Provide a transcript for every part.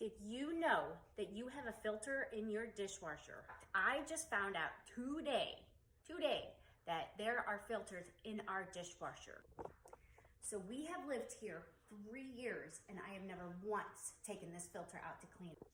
Did you know that you have a filter in your dishwasher? I just found out today that there are filters in our dishwasher. So we have lived here 3 years and I have never once taken this filter out to clean it.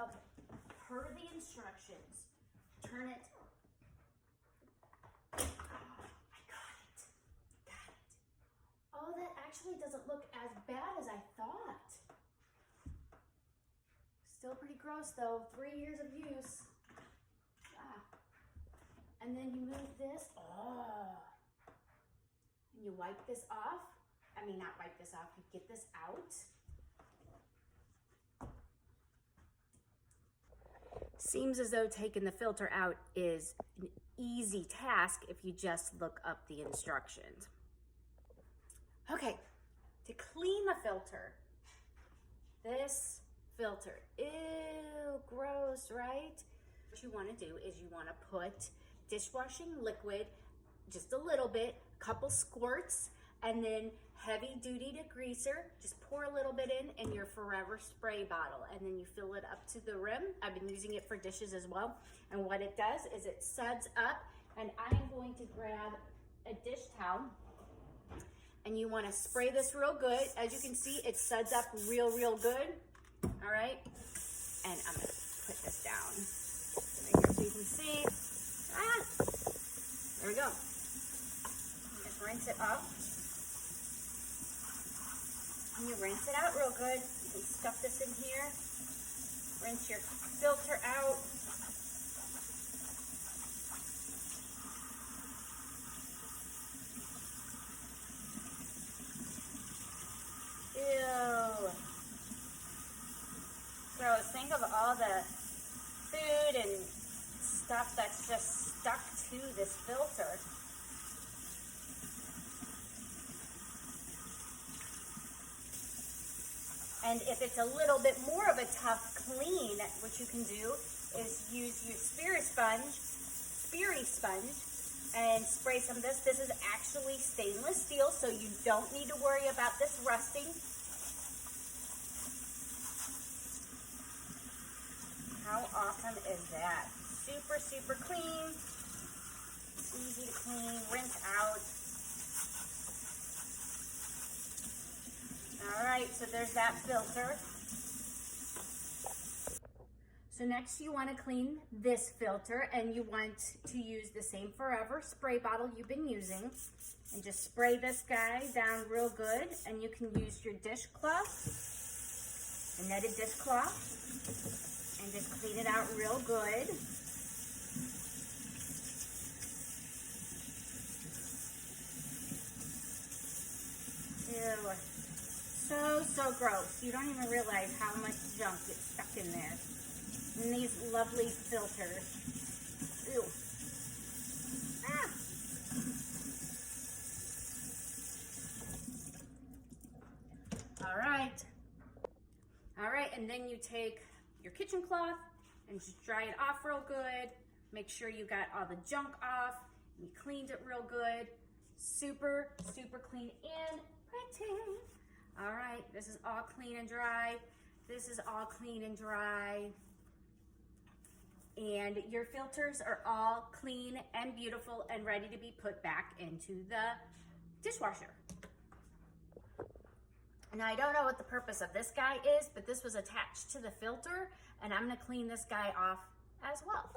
Okay, per the instructions, turn it. Oh, I got it. Oh, that actually doesn't look as bad as I thought. Still pretty gross though, 3 years of use. And then you move this, and you wipe this off. I mean, not wipe this off, you get this out. Seems as though taking the filter out is an easy task if you just look up the instructions. Okay, to clean the filter, this filter, ew, gross, right? What you want to do is you want to put dishwashing liquid, just a little bit, a couple squirts, and then heavy duty degreaser, just pour a little bit in your forever spray bottle, and then you fill it up to the rim. I've been using it for dishes as well, and what it does is it suds up, and I'm going to grab a dish towel, and you want to spray this real good. As you can see, it suds up real good. All right, and I'm gonna put this down so you can see. There we go. Just rinse it off. And you rinse it out real good. You can stuff this in here. Rinse your filter out. Ew. Gross. Think of all the food and stuff that's just stuck to this filter. And if it's a little bit more of a tough clean, what you can do is use your Speary sponge, and spray some of this. This is actually stainless steel, so you don't need to worry about this rusting. How awesome is that? Super clean. It's easy to clean, rinse out. All right, so there's that filter. So next you want to clean this filter, and you want to use the same forever spray bottle you've been using, and just spray this guy down real good. And you can use your dishcloth, a netted dishcloth, and just clean it out real good. Ew. So gross. You don't even realize how much junk gets stuck in there. And these lovely filters. Ew. All right, and then you take your kitchen cloth and just dry it off real good. Make sure you got all the junk off. You cleaned it real good. Super clean and pretty. All right, this is all clean and dry. This is all clean and dry. And your filters are all clean and beautiful and ready to be put back into the dishwasher. Now, I don't know what the purpose of this guy is, but this was attached to the filter, and I'm gonna clean this guy off as well.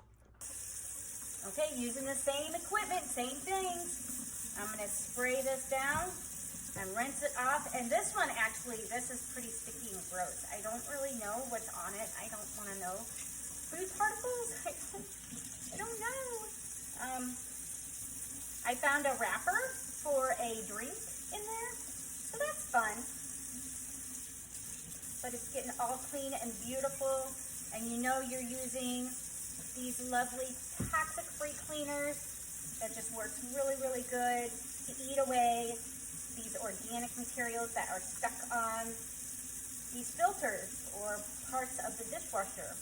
Okay, using the same equipment, same things. I'm gonna spray this down and rinse it off. And this one, actually, this is pretty sticky and gross. I don't really know what's on it. I don't wanna know. Food particles? I don't know. I found a wrapper for a drink in there, so that's fun. But it's getting all clean and beautiful, and you know you're using these lovely toxic-free cleaners that just works really, really good to eat away these organic materials that are stuck on these filters or parts of the dishwasher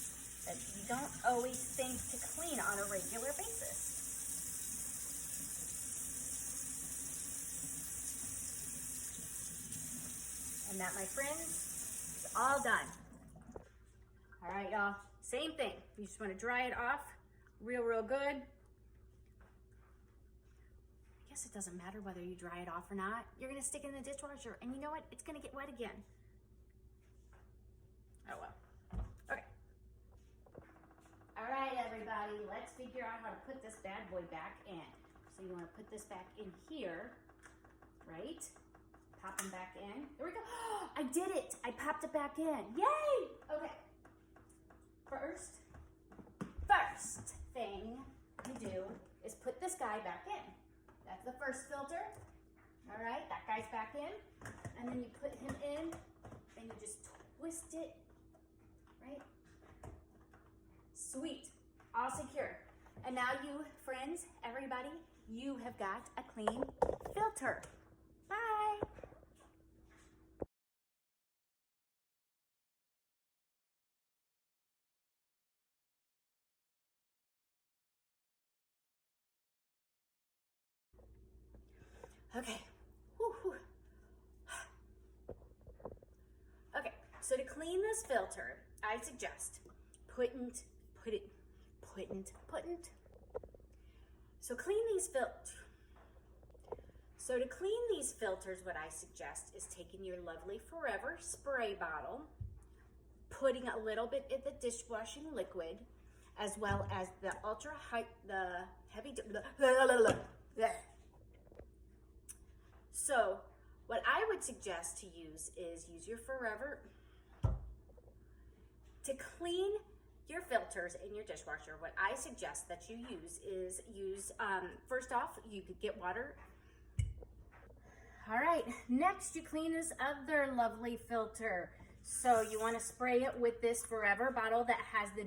that you don't always think to clean on a regular basis. And that, my friends, is all done. All right, y'all, same thing. You just want to dry it off real, real good. I guess it doesn't matter whether you dry it off or not. You're gonna stick it in the dishwasher, and you know what? It's gonna get wet again. Oh well. Okay. All right, everybody, let's figure out how to put this bad boy back in. So you wanna put this back in here, right? Pop them back in. There we go. I did it. I popped it back in. Yay! Okay. First thing you do is put this guy back in. That's the first filter. All right, that guy's back in. And then you put him in and you just twist it, right? Sweet, all secure. And now you, friends, everybody, you have got a clean filter. Bye. Okay. Woo-hoo. Okay, so to clean this filter, I suggest putn't. So to clean these filters, what I suggest is taking your lovely Forever spray bottle, putting a little bit of the dishwashing liquid, as well as the heavy. So what I would suggest to use is your Forever to clean your filters in your dishwasher. What I suggest that you use first off, you could get water. All right, next you clean this other lovely filter. So you want to spray it with this Forever bottle that has the